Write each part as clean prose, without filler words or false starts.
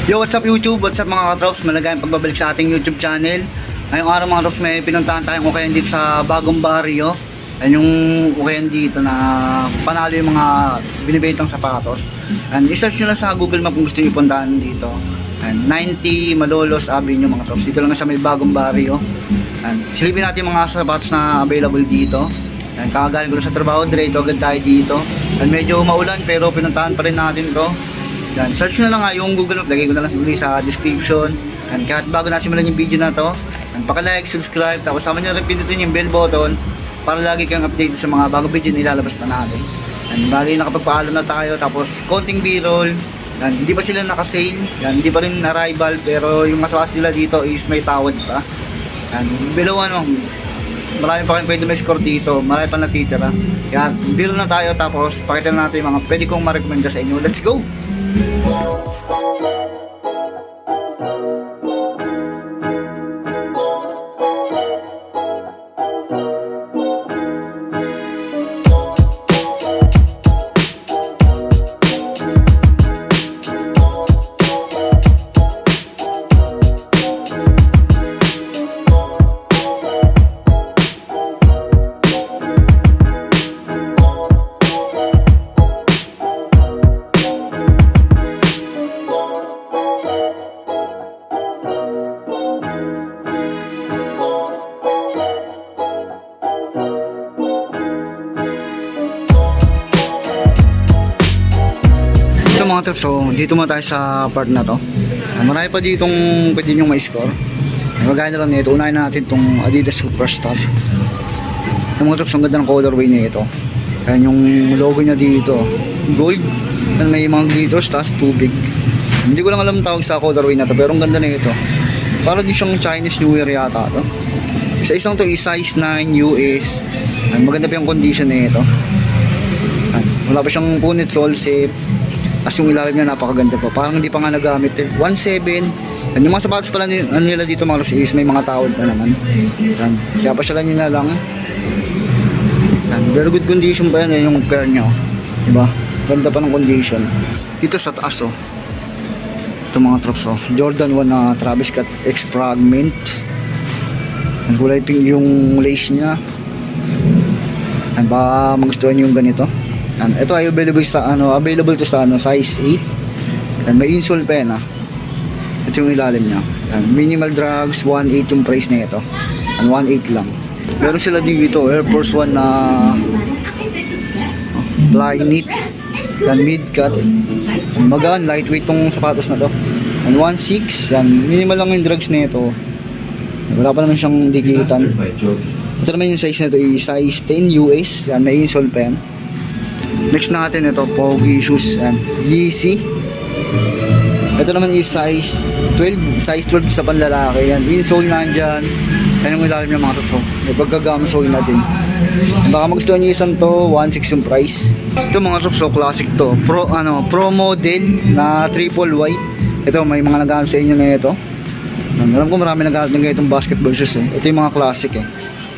Yo, what's up YouTube? What's up mga katrops? Malagayang pagbabalik sa ating YouTube channel. Ngayong araw mga katrops, may pinuntahan tayong ukayan dito sa bagong baryo. Ayan yung ukayan dito na panalo yung mga binibentang sapatos. And isearch nyo lang sa Google Map kung gusto nyo puntahan dito. And 90 Malolos Avenue mga katrops. Dito lang sa may bagong baryo. And silipin natin yung mga sapatos na available dito. And kakagaling ko sa trabaho, diretso agad tayo dito. And medyo maulan pero pinuntahan pa rin natin to. Yan, search na lang nga yung Google Map, lagay ko na lang sa description. And kahit bago na simulan yung video na to, and paka-like, subscribe, tapos sama nyo rin pindutin yung bell button para lagi kang update sa mga bagong video na ilalabas pa natin. And bali nakapagpaalam na tayo, tapos konting b-roll. Yan, hindi pa sila naka-sale, yan, hindi pa rin arrival, pero yung masawas nila dito is may tawad pa. Yan, below marami pa kayong pwede may score dito, marami pa natitira. Yan, b-roll na tayo, tapos pakita na natin yung mga pwede kong ma-recommenda sa inyo. Let's go! Mga trips, so dito muna tayo sa part na to. Marami pa ditong pwede nyo ma-score. Magaya na lang nito, unahin natin itong Adidas Superstar. Yung mga trips, ang ganda ng colorway na ito. Ayan yung logo niya dito, gold, and may mga glitters, tas tubig. Hindi ko lang alam tawag sa colorway na to, pero ang ganda na ito. Para din siyang Chinese New Year yata to. Isa-isang to is size 9 US. Maganda pa yung condition na ito. Wala pa siyang punit, sole safe. As yung ilalim niya napakaganda pa. Parang hindi pa nga nagamit eh. 1.7. Yung mga sapatos pala nila dito mga is may mga tawad pa naman. Yan. Kaya pa siya lang nila lang. Yan. Very good condition pa yan eh, yung pair niya. Diba? Ganda pa ng condition. Dito sa taas oh. Ito mga trops oh. Jordan 1 na Travis Scott X Fragment. Ang kulay pink yung lace niya. Yan, baka magustuhan yung ganito. And ito ay available to sa size 8. And may insole pa yan ah. Ito yung ilalim niya. And minimal drags 1.8 yung price na ito. And 1.8 lang. Meron sila dito Air Force 1 na fly knit and mid cut. Magaan lightweight tong sapatos na to. And 1.6 yan. Minimal lang yung drags na ito. Wala pa naman siyang dikitan. Ito naman yung size na ito is size 10 US. Yan, may insole pa yan. Next natin ito, Pogi shoes and Yeezy. Ito naman is size 12 sa panlalaki. Yan, insole nandyan. Yan yung ilalim ng mga to. May pagkagam sole na din. Baka magustuhan nyo isang to, 1.6 yung price. Ito mga to, classic to. Pro model na triple white. Ito, may mga naghahanap sa inyo na ito. Alam ko marami naghahanap ng itong basketball shoes eh. Ito yung mga classic eh.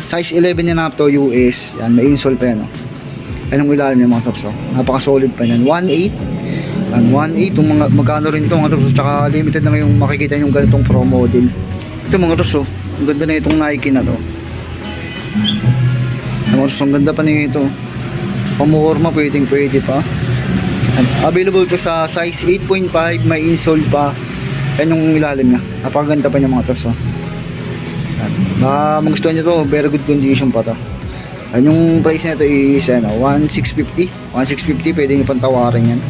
Size 11 yan up to US. Yan, may insole pa yan oh. Anong ilalim yung mga tops oh. Napaka solid pa yan. 1.8 and 1.8 yung mga magkano rin ito mga tops oh. Tsaka limited na ngayong makikita yung ganitong pro model. Ito mga tops oh. Ang ganda na itong Nike na to. Ang ganda pa na ito. Pamorma pwede pa. And available to sa size 8.5. May insole pa. Yan yung ilalim niya. Napakaganda pa niya mga tops oh. Magustuhan nyo to. Very good condition pa to. Yung price nito is 1,650. 1,650 pwede nyo pantawarin yan.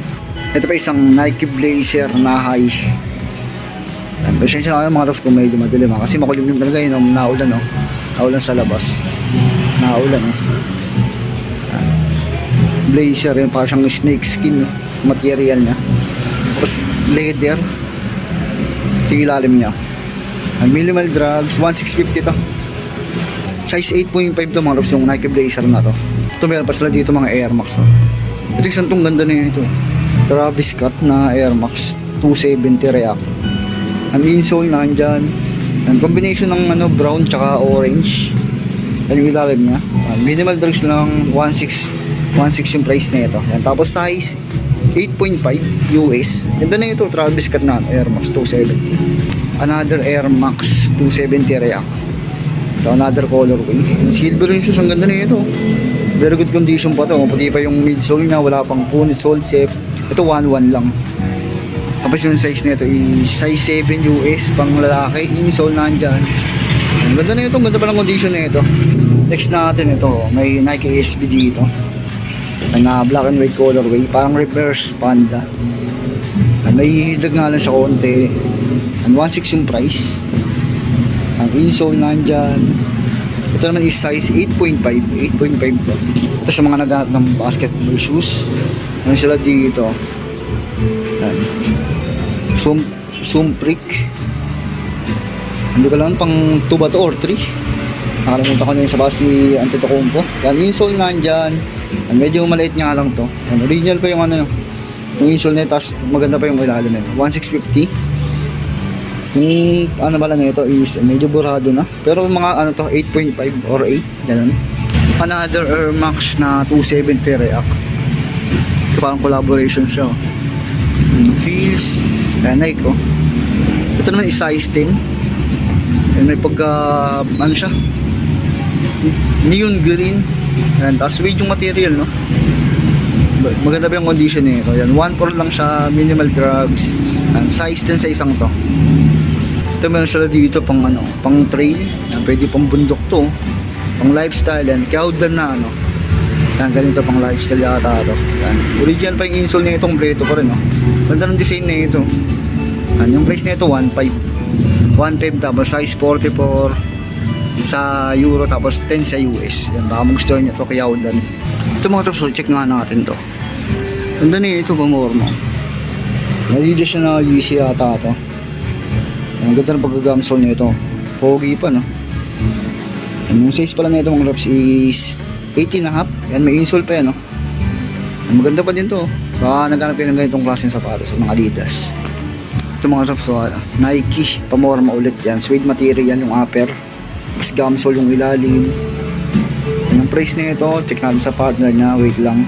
Ito pa isang Nike Blazer na high. Pasensya na kayo mga tops kung medyo madilim kasi makulimlim talaga yun. Naulan oh. Naulan sa labas. Naulan eh. Blazer yun, parang siyang snake skin material niya. Tapos leather. Sige ilalim niya. Minimal drags 1,650 to. Size 8.5 to mga tops yung Nike Blazer na to. Ito meron pa sila dito mga Air Max oh. Ito isang tong ganda na ito. Travis Scott na Air Max 270 React. Ang insole nandyan. Ang combination ng brown tsaka orange. Yan yung ilalim niya. Minimal drags lang 1.6 yung price na ito. Yan. Tapos size 8.5 US. Ganda na ito, Travis Scott na Air Max 270. Another Air Max 270 React. So, another colorway. Silver yung shoes, ang ganda na ito. Very good condition pa to. Puti pa yung midsole niya, wala pang punit, sole shape. Ito 1.1 lang. Tapos yung size nito is size 7 US pang lalaki. Insole nandyan. Ang ganda na ito, ganda pa ng condition na ito. Next natin ito, may Nike SB dito. Na black and white colorway, parang reverse panda. May hilag nga lang siya konti. And 1.6 yung price. Ang insole nandyan. Ito naman is size 8.5 to. Ito sa mga naghahanap ng basketball shoes. Ano sila dito? Sumprick. Hindi ko lang pang 2 ba to or 3. Nakalimutan ko na yung sa basi Antetokounmpo. Yan, insole nandyan. Yan, medyo maliit nga lang to. Yan, original pa yung ano yung insole nito. Tapos maganda pa yung ilalim nito. 1.650. Yung ano pala na ito is medyo burado na. Pero mga ano to 8.5 or 8. Ganun. Another Air Max na 270 React. Ito parang collaboration siya. Feels. Ayan, Nike oh. Ito naman is size 10. And may pagka ano siya, neon green. Ayan, tapos suede yung material, no? Maganda pa yung condition nito. Ayan, 1.4 lang siya, minimal drugs. Ayan, size 10 sa isang to. Ito meron sila dito pang ano, pang trail. Ayan, pwede pang bundok to. Pang lifestyle yan, Cowden na ano. Ayan, ganito pang lifestyle yata to. Ayan, original pa yung insole nito, kompleto pa rin, no? Ganda ng design nito. Ayan, yung price nito 1.5 tapos size 44 sa Euro tapos 10 sa US. Yan, baka magustuhan nyo ito kaya Cowden. Ito mga trops, check nga natin to. Ganda na ito, pamormo. Nalidya siya na Yeezy yata ito. Ang ganda ng pagkagamsol nito. Pogi pa, no? Yung size pala nito mga trops is 18.5. Yan, may insole pa yan, no? Maganda pa din to. Baka naghanap yun ng ganitong klaseng sapatos sa mga Adidas. Ito mga trops, Nike, pamorma ulit yan. Suede material yung upper. Mas gamsol yung ilalim. Yan yung price na ito. Check natin sa partner niya. Wait lang.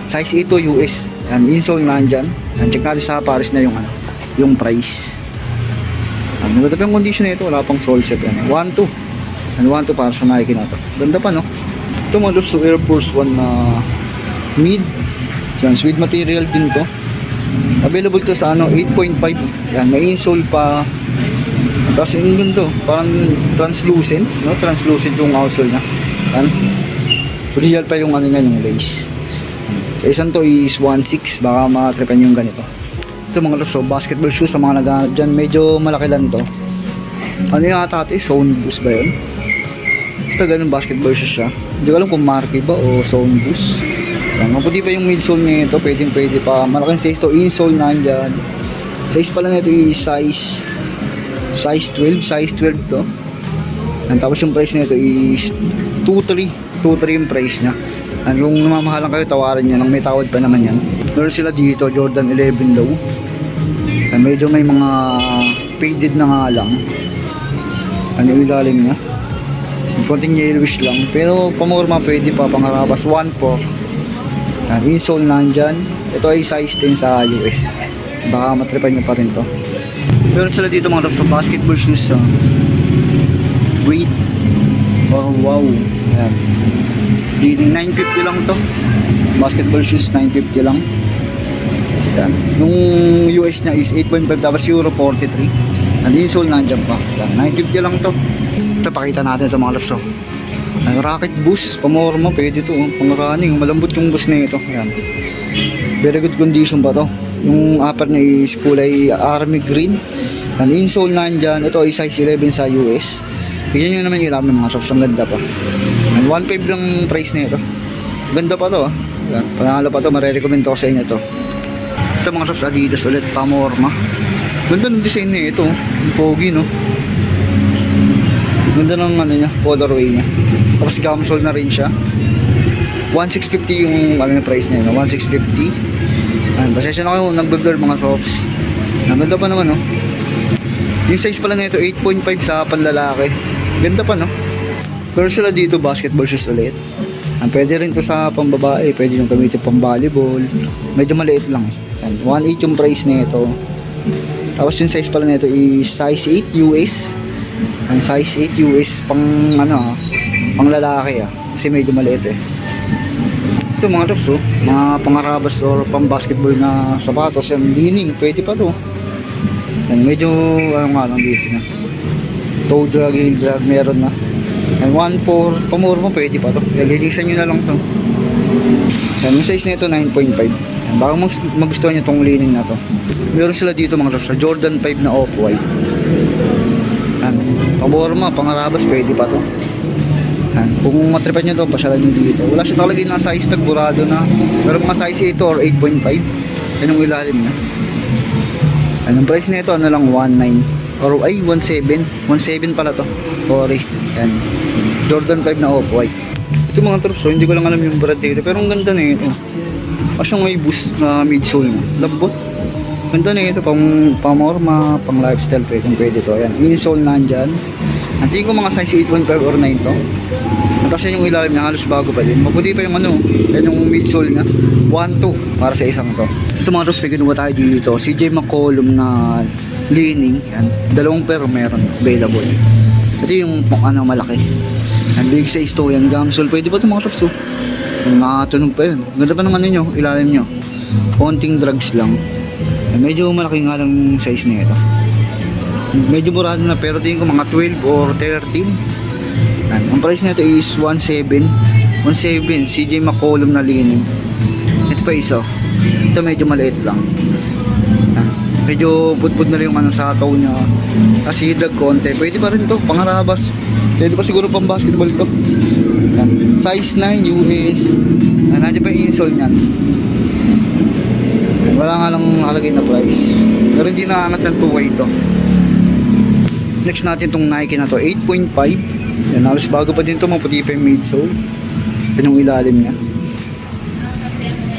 Size 8 US. Yan, insole nandyan. Yan, check natin sa Paris na yung ano, yung price. Yan, maganda pa yung condition na ito. Wala pang sole shape yan. 1.2. Yan, 1.2 para sa Nike na ito. Ganda pa, no? Ito mga trops, Air Force 1 na mid. Yan, suede material din to. Available to sa ano 8.5. Yan, may insole pa. Tapos yung to, parang translucent, no? Translucent yung outsole niya. Yan. Original pa yung ano niya, yung lace. Sa isang to is 1.6, baka matripan yung ganito. Ito mga trops, so basketball shoes sa mga naghahanap dyan, medyo malaki lang to. Ano yung ata ito? Zone Boost ba yun? Basta ganun basketball shoes siya. Hindi ko alam kung Marky ba o Zone Boost. Yan, maputi pa yung midsole nito, pwede pa. Malaking size to, insole nandyan. Size pala nito is size 12 to. And tapos yung price nito is 2.3 yung price niya. And kung namamahalan kayo, tawaran niya nang may tawad pa naman yan. Meron sila dito, Jordan 11 low. And medyo may mga faded na nga lang. Ano yung ilalim niya? Konting yellowish lang. Pero pamorma pwede pa, pangarabas 1.4. Insole nandyan. Ito ay size 10 sa US. Baka matripan nyo pa rin to. Pero sila dito mga trops, basketball shoes. Wait. Oh wow. Ayan. 950 lang to. Basketball shoes 950 lang. Ayan. Yung US niya is 8.5 tapos Euro 43. And insole nandyan pa. Ayan. 950 lang to. Ito pakita natin ito mga trops. Rocket boost, pamorma, pwede to, pang running, malambot yung boost na ito. Ayan. Very good condition pa to. Yung upper niya is kulay army green. And insole nandyan, ito ay size 11 sa US. Tignan nyo naman yung ilalim ng mga shops, ang ganda pa. And 1.5 lang price na ito. Ganda pa to, Ayan. Panalo pa to, marirecommend ko sa inyo to. Ito mga shops, Adidas ulit, pamorma. Ganda ng design na ito, yung pogi, no? Ganda ng ano niya, colorway niya. Tapos gamsole na rin siya. 1.650 yung ano yung price niya, no? 1.650. Ayan, pasensya na kayo nag-blur mga shops. Ganda pa naman, no? Yung size pala nito 8.5 sa panlalaki. Ganda pa, no? Pero sila dito basketball shoes ulit. Pwede rin to sa pambabae, pwede yung gamitin pang volleyball. Medyo maliit lang. Yan, 1.8 yung price nito. Tapos yung size pala nito is size 8 US. Ang size 8 US pang ano, pang lalaki kasi medyo maliit eh. Ito mga tops, mga pangarabas or pang basketball na sapatos, yan leaning, pwede pa to. Yan, medyo ano nga lang dito na. Toe drag, heel drag, meron na. And 1.4, pamura mo pwede pa to. Lilisan nyo na lang to. Yan, yung size nito 9.5. Yan, baka magustuhan nyo tong leaning na to. Meron sila dito mga tops, sa Jordan 5 na off-white. Yan, pamura mo, pangarabas pwede pa to. Yan, kung matripan nyo to, pasyalan nyo dito. Wala siya talaga yung size tag burado na. Pero mga size 8 or 8.5. Yan yung ilalim niya. Yan, yung price nito ano lang 1.9. Or ay 1.7 pala to, sorry. Yan, Jordan 5 na off-white. Ito mga trops, hindi ko lang alam yung brand dito, pero ang ganda na ito. Kasi may boost na midsole na lambot. Ganda na ito, pang pamorma, pang lifestyle, pwede to. Yan, insole nandyan. Ang tingin ko mga size 8.5 or 9 to. Kasi yung ilalim niya halos bago pa din. Maputi pa yung ano, yan yung midsole niya 1.2 para sa isang to. Ito mga trops, kinuha tayo dito CJ McCollum na leaning, yan, dalawang pero meron available. Ito yung ano malaki, yan, big size to, yan gamsol, pwede pa ito mga tops, nakatunog pa yun. Ganda pa naman nyo, ilalim nyo, konting drugs lang. Yan, medyo malaki nga lang size nito, medyo burado na, pero tingin ko mga 12 or 13. Yan, ang price nito is 1.7 CJ McCollum na leaning. Ito pa isa, ito medyo maliit lang. Yan, medyo budbud na rin yung ano sa toe niya. Kasi hidag konti. Pwede pa rin to, pangharabas. Pwede pa siguro pang basketball to. Yan. Size 9 US. Nandiyan pa yung insole niyan. Wala nga lang nakalagay na price. Pero hindi nakaangat ng 2-way ito. Next natin tong Nike na to, 8.5. Yan, halos bago pa din to, maputi pa yung midsole. Yan yung ilalim niya.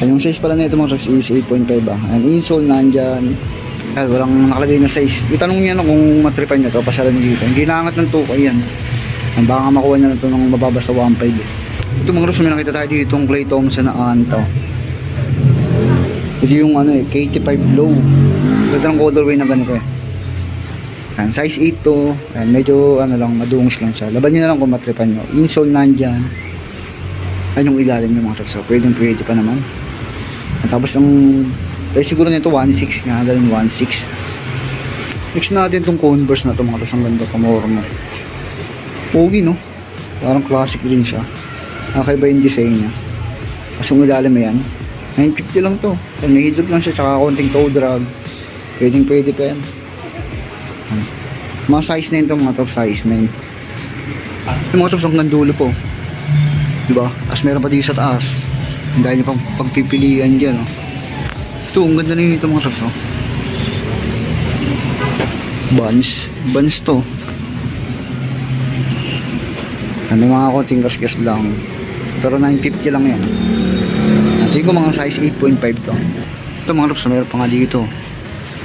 Yan, yung size pala na ito mga trucks is 8.5 Yan, insole nandyan. Ay, walang nakalagay na size. Itanong niya na kung matripan niya to, pasyalan niyo dito. Hindi naangat ng 2 yan. Baka makuha niya na ito ng mababa sa 1.5 Ito mga trucks, may nakita tayo dito yung Klay Thompson na anto. Kasi yung ano KT5 low. Ito ng colorway na ganito eh. Yan, size 8 to. Yan, medyo ano lang, madungis lang siya. Laban niyo na lang kung matripan niyo. Insole nandyan. Yan yung ilalim ng mga trucks. So, pwede pa naman. At tapos ang siguro nito 1.6 nga, galing 1.6. Next natin itong Converse na ito mga trucks. Ang ganda, pamorma. Pogi no? Parang classic din siya. Nakaiba yung design niya. Kasi yung ilalim yan 950 lang to. May hidrog lang siya, tsaka konting toe drag. Pwede pa yan. Mga size 9 to mga trucks, size 9. Yung mga trucks ang gandulo po, diba? As meron pa dito sa taas. Dahil yung pagpipilian dyan ito, ang ganda na yun ito mga trucks Buns to. May mga konting gasgas lang. Pero 950 lang yan. Natin ko mga size 8.5 to. Ito mga trucks, meron pa nga dito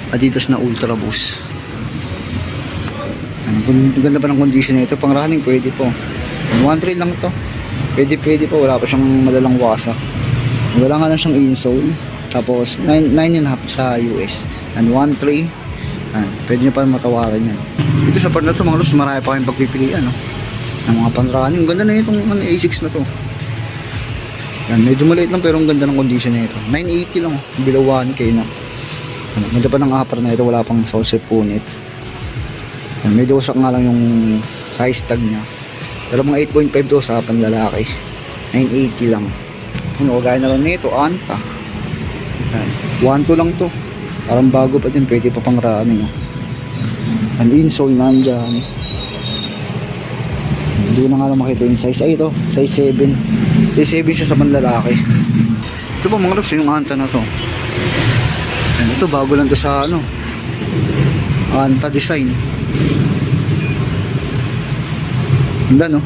Adidas na Ultra Boost. Ganda pa ng condition nito. Pang running pwede po. 1.3 lang to. Pwede po. Wala pa siyang malalang wasak. Wala nga lang siyang insole. Tapos 9.5 sa US. And 1.3. Pwede nyo pa matawaran yan. Dito sa part na to mga loves, marami pa kayong pagpipilian ng mga pan-running. Ganda na itong A6 na to. Yan, medyo maliit lang pero ang ganda ng condition nito. 980 lang. Below 1K na. Ganda pa ng upper na ito. Wala pang sauce punit. Medyo usak nga lang yung size tag niya. Pero mga 8.5 to sa panlalaki. 980 lang. Ano, gaya na lang nito, Anta. 1.2 lang to. Parang bago pa din, pwede pa pang running. Ang insole nandyan. Hindi ko na nga lang makita yung size. Ay ito, size 7. Size 7 siya sa panlalaki. Ito pa mga loves, yung Anta na to. Ito, bago lang to sa ano, Anta design. Ganda no?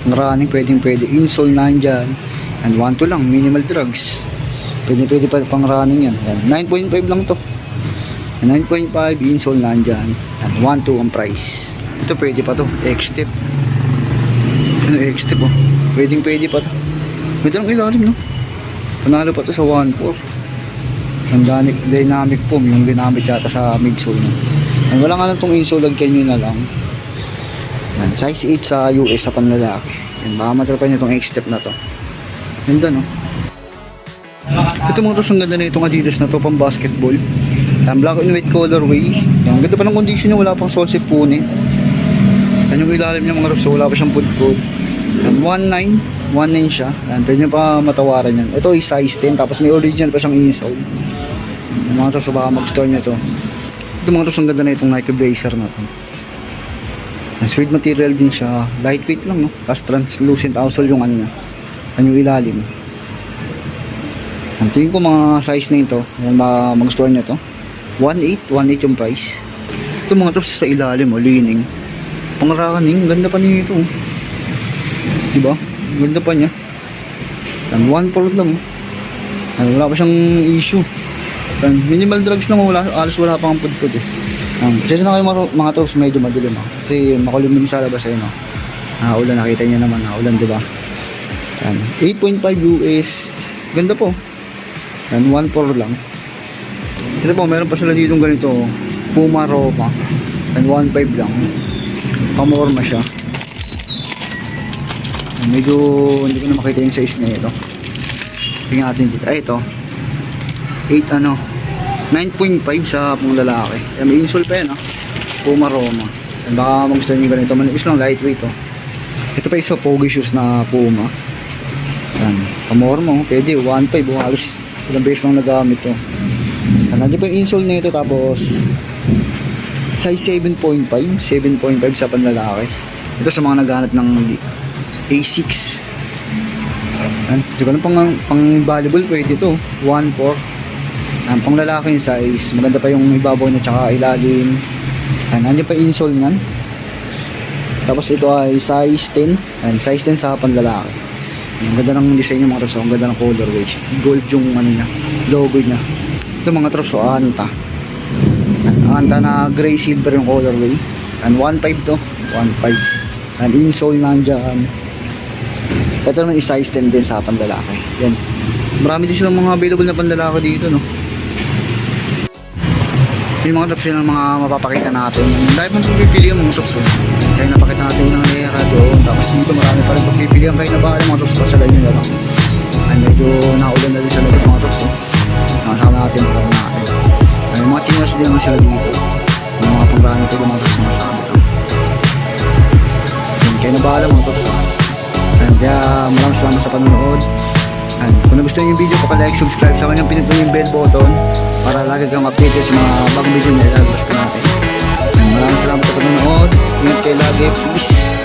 Ang running pwede. Insole nandyan. And 1.2 lang, minimal drugs. Pwede pa pang running yan. 9.5 lang to. 9.5 insole nandyan. And 1.2 ang price. Ito pwede pa to. X-Step. Ano X-Step oh. Pwede pa to. Ganda ng ilalim, no? Panalo pa to sa 1.4. Ang dynamic foam yung ginamit yata sa midsole, no? And wala nga lang itong insole, lagyan nyo na lang. Yan, size 8 sa US sa panlalaki. Yan, baka matrapan nyo itong X-step na to. Ganda, no? Ito mga tops, ang ganda na itong Adidas na to, pang basketball. Yan, black and white colorway. Yan, ganda pa ng condition niya, wala pang sole sipunin. Yan yung ilalim niya mga tops, so wala pa siyang pudpud. Yan, 1.9 siya. Yan, pwede nyo pa matawaran yan. Ito ay size 10, tapos may original pa siyang insole. Yan, mga tops, so baka mag-store nyo to. Ito mga tops, ang ganda na itong Nike Blazer na to. Yan, suede material din siya. Lightweight lang, no? Tapos translucent outsole yung ano niya. Yan yung ilalim. Ang tingin ko mga size na ito. Yan, mag-store nyo to. 1.8 yung price. Ito mga tops sa ilalim, lining. Pang-running, ganda pa nito. Diba? Ganda pa niya. Yan, 1.4 lang. Yan, wala pa siyang issue. Yan, minimal drugs lang, alos wala pang pudpud eh. Kasi na kayo mga tops, medyo madilim kasi makulim din sa labas ayun. Ulan, nakita niyo naman, ulan, diba? Yan, 8.5 US. Ganda po. Yan, 1.4 lang. Ito po, meron pa sila dito ganito, Puma Roma. Yan, 1.5 lang. Pamorma siya. Medyo hindi ko na makita yung size na ito. Tingnan natin dito. Ay, ito 9.5 sa pang lalaki. Yan, may insole pa yan, Puma Roma. Yan, baka mag-gusto nyo ganito. Manipis lang, lightweight, Ito pa isa pogi shoes na Puma. Yan, pamorma, pwede 1.5, halos ilang beses lang nagamit to. Yan, nandiyan pa yung insole na ito, tapos size 7.5 sa panlalaki. Ito sa mga naghanap ng A6. Yan, siguro pang volleyball pwede ito, 1.4. Yan, pang lalaki yung size, maganda pa yung ibabaw niya tsaka ilalim. Yan, nandiyan pa yung insole niyan. Tapos ito ay size 10. Yan, size 10 sa panlalaki. Ang ganda ng design niya mga troso, ang ganda ng colorway. Gold yung ano niya, logo niya. Ito mga troso, Anta. Anta na gray silver yung colorway. And 1.5 to, 1.5. And insole nandyan. Ito naman is size 10 din sa panlalaki. Yan. Marami din silang mga available na panlalaki dito, no. Yung mga tops yun ang mga mapapakita natin. Dahil pang pipili yung mga tops kaya napakita natin yung nangyayara doon. Tapos dito marami pa rin pagpipilihan kayo na baka mga tops pa sa ganyan na lang. Ay medyo naulan na rin sa labas mga tops. Nakasama natin yung mga natin. Ay mga chinas din naman sila dito. Yung mga pangrani ko yung mga tops na masama. Kaya na bahala mga tops. Kaya maraming salamat sa panonood. And kung nagustuhan yung video, like, subscribe sa kanyang pinutin yung bell button para lagi kang updated sa mga bagong video na ilalabas ko natin. And maraming salamat sa panonood. Ingat kayo lagi. Peace.